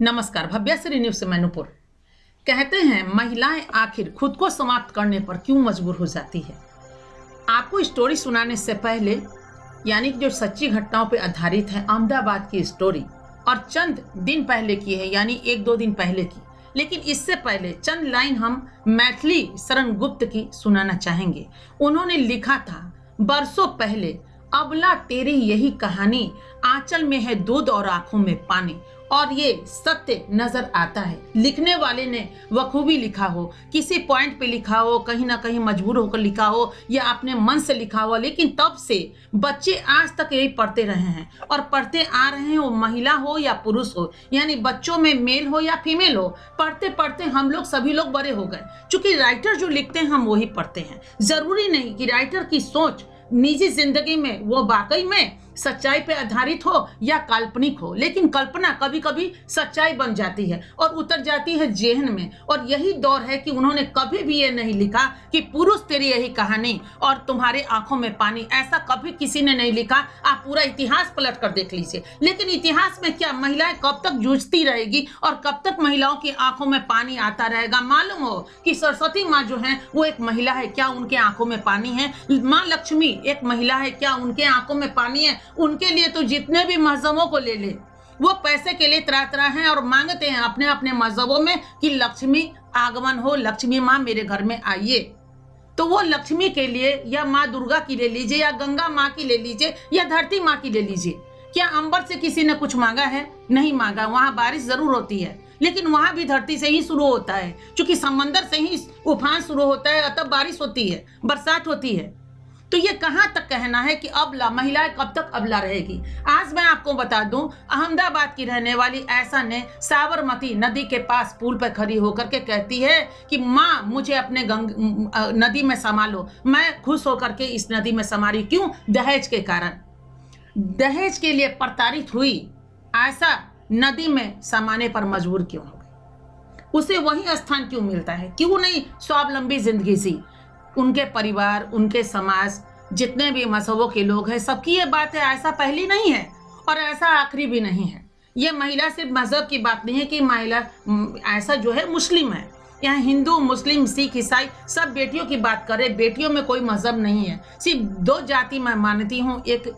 नमस्कार, भव्यश्री न्यूज से मैनपुर। कहते हैं महिलाएं आखिर खुद को समाप्त करने पर क्यों मजबूर हो जाती है। आपको स्टोरी सुनाने से पहले, यानी कि जो सच्ची घटनाओं पर आधारित है, अहमदाबाद की स्टोरी और चंद दिन पहले की है, यानी 1-2 दिन पहले की। लेकिन इससे पहले चंद लाइन हम मैथिली शरण गुप्त की सुनाना चाहेंगे। उन्होंने लिखा था, बरसों पहले अबला तेरी यही कहानी, आंचल में है दूध और आंखों में पानी। और ये सत्य नजर आता है। लिखने वाले ने बखूबी लिखा हो, किसी पॉइंट पे लिखा हो, कहीं ना कहीं मजबूर होकर लिखा हो या अपने मन से लिखा हो, लेकिन तब से बच्चे आज तक यही पढ़ते रहे हैं और पढ़ते आ रहे हैं। वो महिला हो या पुरुष हो, यानी बच्चों में मेल हो या फीमेल हो, पढ़ते पढ़ते हम लोग सभी लोग बड़े हो गए। क्योंकि राइटर जो लिखते हैं हम वही पढ़ते हैं। जरूरी नहीं कि राइटर की सोच निजी जिंदगी में वो वाकई में सच्चाई पे आधारित हो या काल्पनिक हो, लेकिन कल्पना कभी कभी सच्चाई बन जाती है और उतर जाती है जेहन में। और यही दौर है कि उन्होंने कभी भी ये नहीं लिखा कि पुरुष तेरी यही कहानी और तुम्हारे आंखों में पानी, ऐसा कभी किसी ने नहीं लिखा। आप पूरा इतिहास पलट कर देख लीजिए। लेकिन इतिहास में क्या महिलाएं कब तक जूझती रहेगी और कब तक महिलाओं की आंखों में पानी आता रहेगा। मालूम हो कि सरस्वती माँ जो है वो एक महिला है, क्या उनके आंखों में पानी है। माँ लक्ष्मी एक महिला है, क्या उनके आंखों में पानी है। उनके लिए तो जितने भी मजहबों को ले ले, वो पैसे के लिए त्राह हैं और मांगते हैं अपने अपने मजहबों में कि लक्ष्मी आगमन हो, लक्ष्मी माँ मेरे घर में आइए। तो वो लक्ष्मी के लिए या माँ दुर्गा की ले लीजिए या गंगा माँ की ले लीजिए या धरती माँ की ले लीजिए। क्या अंबर से किसी ने कुछ मांगा है? नहीं मांगा। वहां बारिश जरूर होती है, लेकिन वहां भी धरती से ही शुरू होता है, क्योंकि समंदर से ही उफान शुरू होता है, तब बारिश होती है, बरसात होती है। तो ये कहां तक कहना है कि अबला महिलाएं कब तक अबला रहेगी। आज मैं आपको बता दूं, अहमदाबाद की रहने वाली ऐसा ने साबरमती नदी के पास पुल पर खड़ी होकर के कहती है कि माँ मुझे अपने नदी में संभालो। मैं खुश होकर के इस नदी में संभाली। क्यों? दहेज के कारण। दहेज के लिए प्रताड़ित हुई ऐसा नदी में समाने पर मजबूर क्यों हो गई? उसे वही स्थान क्यों मिलता है? क्यों नहीं स्वावलंबी जिंदगी सी? उनके परिवार, उनके समाज, जितने भी मजहबों के लोग हैं, सबकी ये बात है। ऐसा पहली नहीं है और ऐसा आखिरी भी नहीं है। ये महिला सिर्फ मजहब की बात नहीं है कि महिला ऐसा जो है मुस्लिम है। यहाँ हिंदू, मुस्लिम, सिख, ईसाई सब बेटियों की बात करें। बेटियों में कोई मजहब नहीं है। सिर्फ 2 जाति मैं मानती हूँ, एक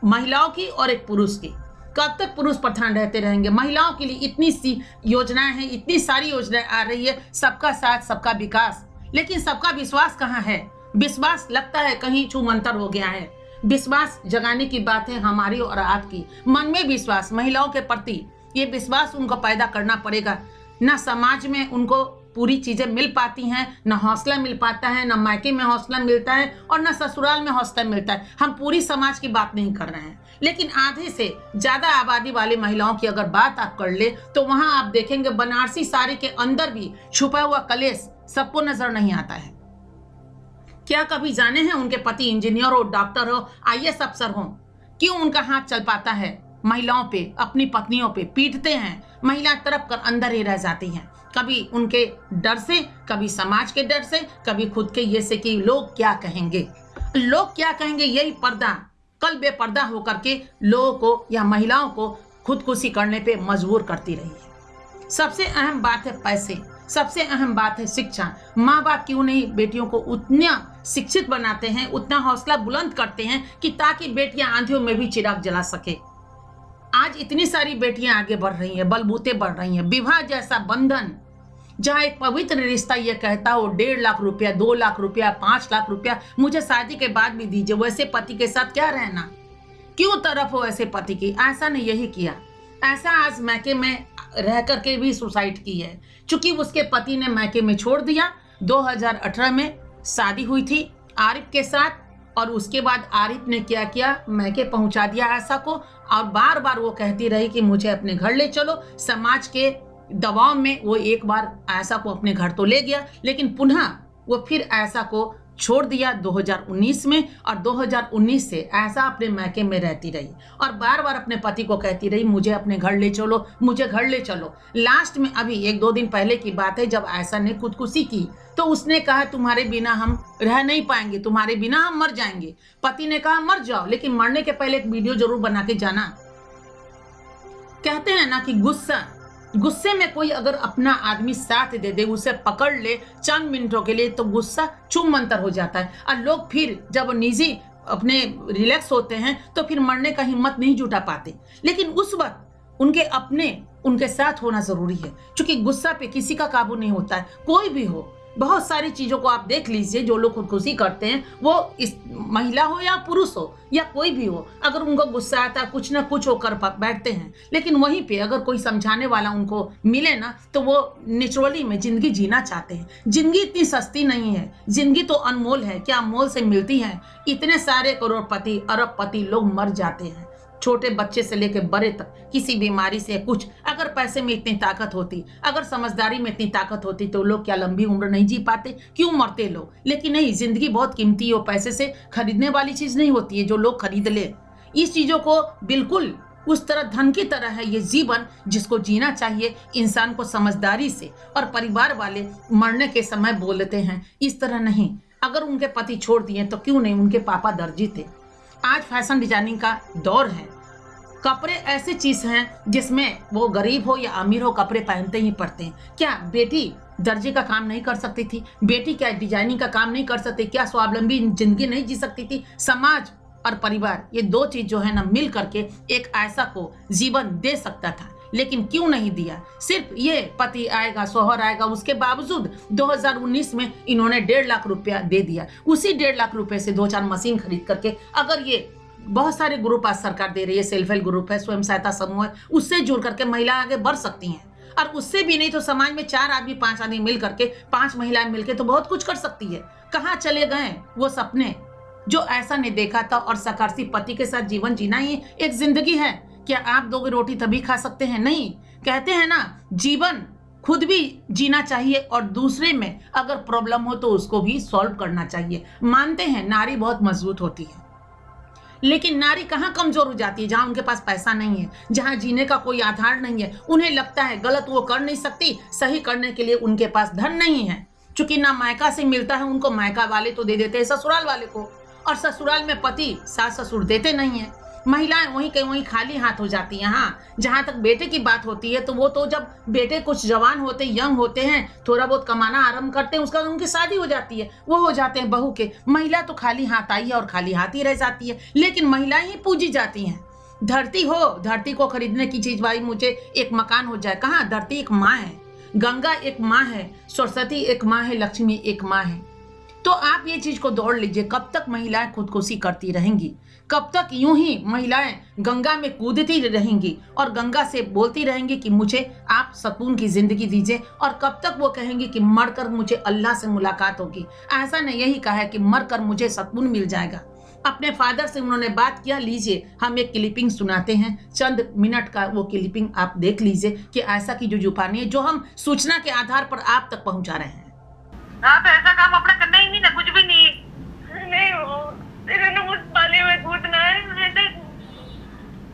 महिलाओं की और एक पुरुष की। कब तक पुरुष प्रधान रहते रहेंगे? महिलाओं के लिए इतनी सी योजनाएं हैं, इतनी सारी योजनाएं आ रही है, सबका साथ सबका विकास, लेकिन सबका विश्वास कहाँ है? विश्वास लगता है कहीं छूमंतर हो गया है। विश्वास जगाने की बात है हमारी और आपकी। मन में विश्वास महिलाओं के प्रति, ये विश्वास उनको पैदा करना पड़ेगा। ना समाज में उनको पूरी चीजें मिल पाती हैं, ना हौसला मिल पाता है, ना मायके में हौसला मिलता है और ना ससुराल में हौसला मिलता है। हम पूरी समाज की बात नहीं कर रहे हैं, लेकिन आधे से ज्यादा आबादी वाली महिलाओं की अगर बात आप कर ले तो वहां आप देखेंगे बनारसी साड़ी के अंदर भी छुपा हुआ कलेश सबको नजर नहीं आता है। क्या कभी जाने हैं उनके पति इंजीनियर हो, डॉक्टर हो, IAS अफसर हो, क्यों उनका हाथ चल पाता है महिलाओं पे, अपनी पत्नियों पे? पीटते हैं, महिला तरफ कर अंदर ही रह जाती हैं। कभी उनके डर से, कभी समाज के डर से, कभी खुद के ये से कि लोग क्या कहेंगे। लोग क्या कहेंगे, यही पर्दा कल बेपर्दा होकर के लोगों को या महिलाओं को खुदकुशी करने पे मजबूर करती रही है। सबसे अहम बात है पैसे, सबसे अहम बात है शिक्षा। माँ बाप क्यों नहीं बेटियों को उतना शिक्षित बनाते हैं, उतना हौसला बुलंद करते हैं कि ताकि बेटियां आंधियों में भी चिराग जला सके। आज इतनी सारी बेटियां आगे बढ़ रही हैं, बलबूते बढ़ रही हैं। विवाह जैसा बंधन, जहाँ एक पवित्र रिश्ता ये कहता हो 1.5 लाख रुपया, 2 लाख रुपया, 5 लाख रुपया मुझे शादी के बाद भी दीजिए, वैसे पति के साथ क्या रहना? क्यों तरफ हो ऐसे पति की? ऐसा ने यही किया। ऐसा आज मैके में रह करके भी सुसाइड की है, क्योंकि उसके पति ने मैके में छोड़ दिया। 2018 में शादी हुई थी आरिफ के साथ और उसके बाद आरिफ ने क्या किया, मैके पहुंचा दिया आयशा को। और बार बार वो कहती रही कि मुझे अपने घर ले चलो। समाज के दबाव में वो एक बार आयशा को अपने घर तो ले गया, लेकिन पुनः वो फिर आयशा को छोड़ दिया 2019 में। और 2019 से आयशा अपने मैके में रहती रही और बार बार अपने पति को कहती रही मुझे अपने घर ले चलो, मुझे घर ले चलो। लास्ट में अभी 1-2 दिन पहले की बात है, जब आयशा ने खुदकुशी की तो उसने कहा तुम्हारे बिना हम रह नहीं पाएंगे, तुम्हारे बिना हम मर जाएंगे। पति ने कहा मर जाओ, लेकिन मरने के पहले एक वीडियो जरूर बना के जाना। कहते हैं ना कि गुस्सा गुस्से में कोई अगर अपना आदमी साथ दे दे, उसे पकड़ ले चंद मिनटों के लिए, तो गुस्सा चुमंतर हो जाता है और लोग फिर जब निजी अपने रिलैक्स होते हैं तो फिर मरने का हिम्मत नहीं जुटा पाते। लेकिन उस वक्त उनके अपने उनके साथ होना जरूरी है, क्योंकि गुस्सा पे किसी का काबू नहीं होता है, कोई भी हो। बहुत सारी चीजों को आप देख लीजिए, जो लोग खुदकुशी करते हैं, वो इस महिला हो या पुरुष हो या कोई भी हो, अगर उनको गुस्सा आता है कुछ ना कुछ वो कर बैठते हैं। लेकिन वहीं पे अगर कोई समझाने वाला उनको मिले ना, तो वो नेचुरली में जिंदगी जीना चाहते हैं। जिंदगी इतनी सस्ती नहीं है, जिंदगी तो अनमोल है। क्या अनमोल से मिलती है? इतने सारे करोड़पति अरबपति लोग मर जाते हैं, छोटे बच्चे से लेकर बड़े तक, किसी बीमारी से कुछ। अगर पैसे में इतनी ताकत होती, अगर समझदारी में इतनी ताकत होती, तो लोग क्या लंबी उम्र नहीं जी पाते? क्यों मरते लोग? लेकिन नहीं, जिंदगी बहुत कीमती है, पैसे से खरीदने वाली चीज नहीं होती है जो लोग खरीद ले। इस चीजों को बिल्कुल उस तरह धन की तरह है ये जीवन, जिसको जीना चाहिए इंसान को समझदारी से। और परिवार वाले मरने के समय बोलते हैं, इस तरह नहीं। अगर उनके पति छोड़ दिए तो क्यों नहीं, उनके पापा दर्जी थे। आज फैशन डिजाइनिंग का दौर है। कपड़े ऐसी चीज हैं जिसमें वो गरीब हो या अमीर हो, कपड़े पहनते ही पड़ते हैं। क्या बेटी दर्जी का काम नहीं कर सकती थी? बेटी क्या डिजाइनिंग का काम नहीं कर सकती? क्या स्वावलंबी जिंदगी नहीं जी सकती थी? समाज और परिवार, ये दो चीज जो है ना, मिल करके एक ऐसा को जीवन दे सकता था, लेकिन क्यों नहीं दिया? सिर्फ ये पति आएगा, शोहर आएगा, उसके बावजूद 2019 में इन्होंने 1.5 लाख रुपया दे दिया। उसी 1.5 लाख रुपए से 2-4 मशीन खरीद करके, अगर ये बहुत सारे ग्रुप आज सरकार दे रही है, सेल्फ हेल्प ग्रुप है, स्वयं सहायता समूह है, उससे जुड़ करके महिला आगे बढ़ सकती हैं। और उससे भी नहीं तो समाज में 4 आदमी 5 आदमी मिल करके, 5 महिलाएं मिलकर तो बहुत कुछ कर सकती है। कहाँ चले गए वो सपने जो ऐसा नहीं देखा था? और सकारसी पति के साथ जीवन जीना ही एक जिंदगी है। क्या आप 2 रोटी तभी खा सकते हैं? नहीं। कहते हैं ना, जीवन खुद भी जीना चाहिए और दूसरे में अगर प्रॉब्लम हो तो उसको भी सॉल्व करना चाहिए। मानते हैं नारी बहुत मजबूत होती है, लेकिन नारी कहाँ कमजोर हो जाती है? जहां उनके पास पैसा नहीं है, जहां जीने का कोई आधार नहीं है। उन्हें लगता है गलत वो कर नहीं सकती, सही करने के लिए उनके पास धन नहीं है। चूंकि ना मायका से मिलता है उनको, मायका वाले तो दे देते हैं ससुराल वाले को, और ससुराल में पति सास ससुर देते नहीं है। महिलाएं वहीं के वहीं खाली हाथ हो जाती हैं। हाँ, जहां तक बेटे की बात होती है, तो वो तो जब बेटे कुछ जवान होते, यंग होते हैं, थोड़ा बहुत कमाना आरंभ करते हैं, उसका उनकी शादी हो जाती है, वो हो जाते हैं बहू के। महिला तो खाली हाथ आई है और खाली हाथ ही रह जाती है। लेकिन महिलाएं ही पूजी जाती हैं। धरती हो, धरती को खरीदने की चीज, भाई मुझे एक मकान हो जाए, कहाँ? धरती एक माँ है, गंगा एक माँ है, सरस्वती एक माँ है, लक्ष्मी एक माँ है। तो आप ये चीज को दौड़ लीजिए। कब तक महिलाएं खुदकुशी करती रहेंगी? कब तक यूं ही महिलाएं गंगा में कूदती रहेंगी और गंगा से बोलती रहेंगी कि मुझे आप सुकून की जिंदगी दीजिए? और कब तक वो कहेंगी कि मरकर मुझे अल्लाह से मुलाकात होगी? ऐसा ने यही कहा है कि मरकर मुझे सुकून मिल जाएगा। अपने फादर से उन्होंने बात किया। लीजिए, हम एक क्लिपिंग सुनाते हैं, चंद मिनट का वो क्लिपिंग आप देख लीजिए कि ऐसा की जो जुबानी है, जो हम सूचना के आधार पर आप तक पहुंचा रहे हैं। आप ऐसा काम अपना करना ही नहीं ना, कुछ भी नहीं हो, तेरे ने उस पानी में कूदना है।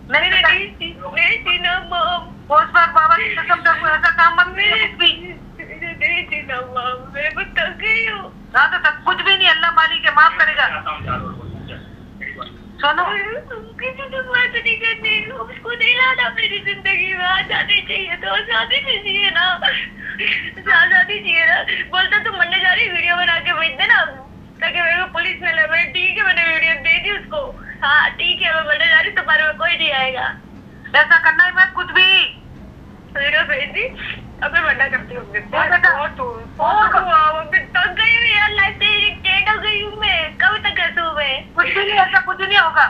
नहीं ना मॉम, उस पर बाबा की कसम तक ऐसा काम मत नहीं ना मॉम, मैं कुछ थक गई हूँ। हाँ तो तक कुछ भी नहीं, अल्लाह मालिक है, माफ करेगा। सुनो, किसी से बात नहीं करनी, उसको नहीं लाना मेरी जिंदगी में। आ जानी चाहिए तो शादी चाहिए ना, शादी चाहिए ना। बोलता तुम मरने जा रही, वीडियो बना के भेज देना ताकि मेरे को पुलिस में ले। ठीक है, मैंने वीडियो दे दी उसको। हाँ ठीक है, मैं मरने जा रही, तुम्हारे में कोई नहीं आएगा। ऐसा करना है मत, कुछ भी वीडियो भेज दी। अब मैं मरना करती हूँ। थक गई हूँ यार, लाइफ से इरिटेट हो गई हूँ मैं। कब तक हंसूं मैं? कुछ भी नहीं, ऐसा कुछ नहीं होगा।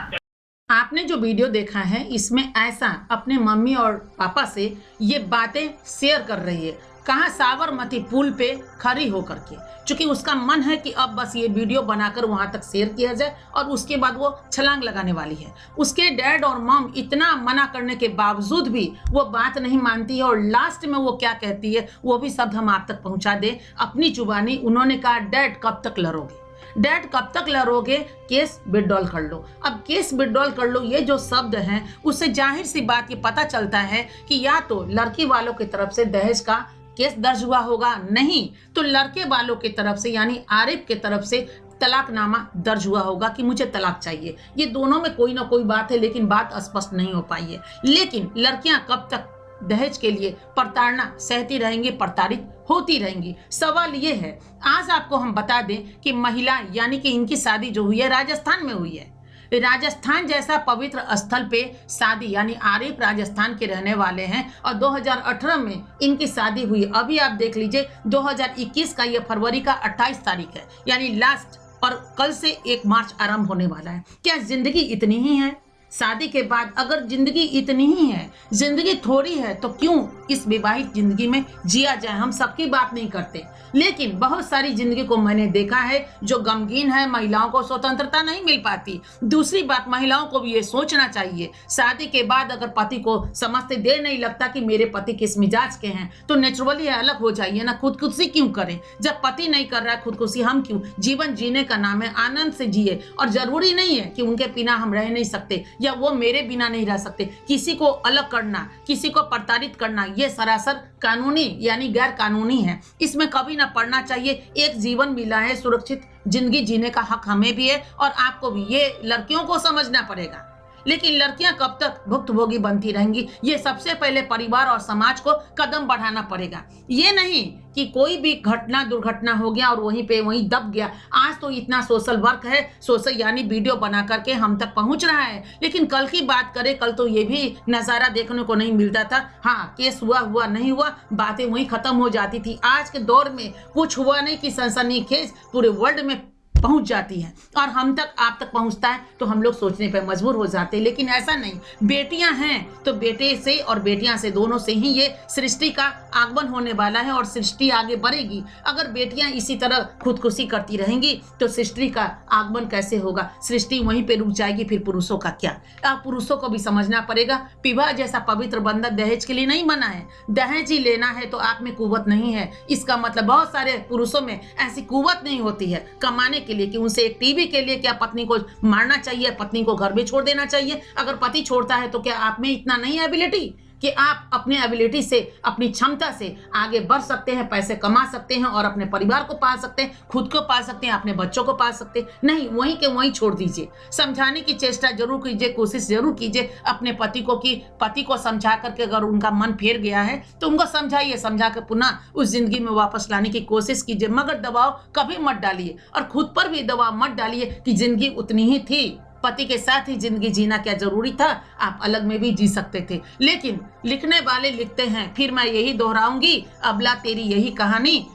आपने जो वीडियो देखा है, इसमें ऐसा अपने मम्मी और पापा से ये बातें शेयर कर रही है। कहाँ? साबरमती पुल पे खड़ी होकर के, क्योंकि उसका मन है कि अब बस ये वीडियो बनाकर वहां तक शेयर किया जाए और उसके बाद वो छलांग लगाने वाली है। उसके डैड और मॉम इतना मना करने के बावजूद भी वो बात नहीं मानती है, और लास्ट में वो क्या कहती है वो भी शब्द हम आप तक पहुंचा दे अपनी जुबानी। उन्होंने कहा, डैड कब तक लड़ोगे? डैड कब तक लड़ोगे? केस विड्रॉल कर लो। अब केस विड्रॉल कर लो, ये जो शब्द हैं, उससे जाहिर सी बात ये पता चलता है कि या तो लड़की वालों की तरफ से दहेज का केस दर्ज हुआ होगा, नहीं तो लड़के वालों की तरफ से यानी आरिफ की तरफ से तलाकनामा दर्ज हुआ होगा कि मुझे तलाक चाहिए। ये दोनों में कोई ना कोई बात है, लेकिन बात स्पष्ट नहीं हो पाई है। लेकिन लड़कियां कब तक दहेज के लिए प्रताड़ना सहती रहेंगी, प्रताड़ित होती रहेंगी। सवाल ये है, आज आपको हम बता दें कि महिला यानी कि इनकी शादी जो हुई है राजस्थान में हुई है। राजस्थान जैसा पवित्र स्थल पे शादी, यानी आरिफ राजस्थान के रहने वाले हैं और 2018 में इनकी शादी हुई। अभी आप देख लीजिए 2021 का, ये फरवरी का 28 तारीख है, यानी लास्ट, और कल से 1 मार्च आरंभ होने वाला है। क्या जिंदगी इतनी ही है? शादी के बाद अगर जिंदगी इतनी ही है, जिंदगी थोड़ी है, तो क्यों इस विवाहित जिंदगी में जिया जाए? हम सबकी बात नहीं करते, लेकिन बहुत सारी जिंदगी को मैंने देखा है जो गमगीन है। महिलाओं को स्वतंत्रता नहीं मिल पाती। दूसरी बात, महिलाओं को भी ये सोचना चाहिए, शादी के बाद अगर पति को समझते देर नहीं लगता कि मेरे पति किस मिजाज के हैं, तो नेचुरली अलग हो जाइए ना। खुदकुशी क्यों करें? जब पति नहीं कर रहा है खुदकुशी, हम क्यों? जीवन जीने का नाम है, आनंद से जिए। और जरूरी नहीं है कि उनके बिना हम रह नहीं सकते या वो मेरे बिना नहीं रह सकते। किसी को अलग करना, किसी को प्रताड़ित करना, ये सरासर कानूनी यानी गैर कानूनी है। इसमें कभी ना पड़ना चाहिए। एक जीवन मिला है, सुरक्षित जिंदगी जीने का हक हमें भी है और आपको भी। ये लड़कियों को समझना पड़ेगा। लेकिन लड़कियां कब तक भुक्तभोगी बनती रहेंगी? ये सबसे पहले परिवार और समाज को कदम बढ़ाना पड़ेगा। ये नहीं कि कोई भी घटना दुर्घटना हो गया और वहीं पे वहीं दब गया। आज तो इतना सोशल वर्क है, सोशल यानी वीडियो बना करके हम तक पहुंच रहा है। लेकिन कल की बात करें, कल तो ये भी नज़ारा देखने को नहीं मिलता था। हाँ, केस हुआ नहीं हुआ, बातें वहीं खत्म हो जाती थी। आज के दौर में कुछ हुआ नहीं कि सनसनीखेज पूरे वर्ल्ड में पहुंच जाती है और हम तक, आप तक पहुंचता है तो हम लोग सोचने पर मजबूर हो जाते हैं। लेकिन ऐसा नहीं, बेटियां हैं तो बेटे से और बेटियां से, दोनों से ही ये सृष्टि का आगमन होने वाला है और सृष्टि आगे बढ़ेगी। अगर बेटियां इसी तरह खुदकुशी करती रहेंगी तो सृष्टि का आगमन कैसे होगा? सृष्टि वहीं पे रुक जाएगी। फिर पुरुषों का क्या? अब पुरुषों को भी समझना पड़ेगा, विवाह जैसा पवित्र बंधन दहेज के लिए नहीं बना है। दहेज ही लेना है तो आप में कुव्वत नहीं है, इसका मतलब बहुत सारे पुरुषों में ऐसी कुव्वत नहीं होती है कमाने के लिए कि उनसे एक टीवी के लिए क्या पत्नी को मारना चाहिए, पत्नी को घर में छोड़ देना चाहिए। अगर पति छोड़ता है तो क्या आप में इतना नहीं है एबिलिटी कि आप अपने एबिलिटी से, अपनी क्षमता से आगे बढ़ सकते हैं, पैसे कमा सकते हैं और अपने परिवार को पाल सकते हैं, खुद को पाल सकते हैं, अपने बच्चों को पाल सकते हैं? नहीं, वहीं के वहीं छोड़ दीजिए। समझाने की चेष्टा जरूर कीजिए, कोशिश जरूर कीजिए अपने पति को कि पति को समझा करके अगर उनका मन फेर गया है तो उनको समझाइए, समझा कर पुनः उस जिंदगी में वापस लाने की कोशिश कीजिए। मगर दबाव कभी मत डालिए और खुद पर भी दबाव मत डालिए कि जिंदगी उतनी ही थी, पति के साथ ही जिंदगी जीना क्या जरूरी था? आप अलग में भी जी सकते थे। लेकिन लिखने वाले लिखते हैं, फिर मैं यही दोहराऊंगी, अबला तेरी यही कहानी,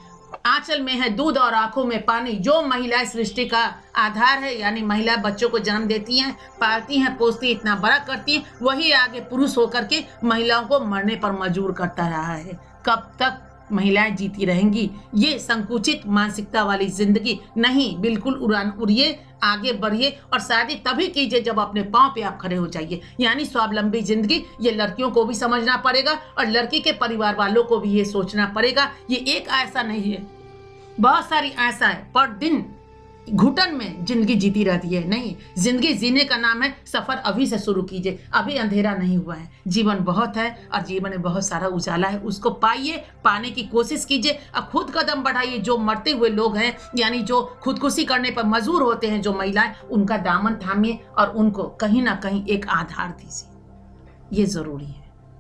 आंचल में है दूध और आंखों में पानी। जो महिलाएं सृष्टि का आधार है, यानी महिला बच्चों को जन्म देती हैं, पालती हैं, पोसती, इतना बड़ा करती हैं, वही आगे पुरुष होकर के महिलाओं को मरने पर मजबूर करता रहा है। कब तक महिलाएं जीती रहेंगी ये संकुचित मानसिकता वाली जिंदगी? नहीं, बिल्कुल उड़ान उड़िए, आगे बढ़िए और शादी तभी कीजिए जब अपने पांव पे आप खड़े हो जाइए, यानी स्वावलंबी जिंदगी। ये लड़कियों को भी समझना पड़ेगा और लड़की के परिवार वालों को भी ये सोचना पड़ेगा। ये एक ऐसा नहीं है, बहुत सारी ऐसा है, पर दिन घुटन में जिंदगी जीती रहती है। नहीं, जिंदगी जीने का नाम है सफर अभी से शुरू कीजिए, अभी अंधेरा नहीं हुआ है। जीवन बहुत है और जीवन में बहुत सारा उजाला है, उसको पाइए, पाने की कोशिश कीजिए। अब खुद कदम बढ़ाइए। जो मरते हुए लोग हैं, यानी जो खुदकुशी करने पर मजबूर होते हैं जो महिलाएं, उनका दामन थामिए और उनको कहीं ना कहीं एक आधार दीजिए। ये जरूरी है।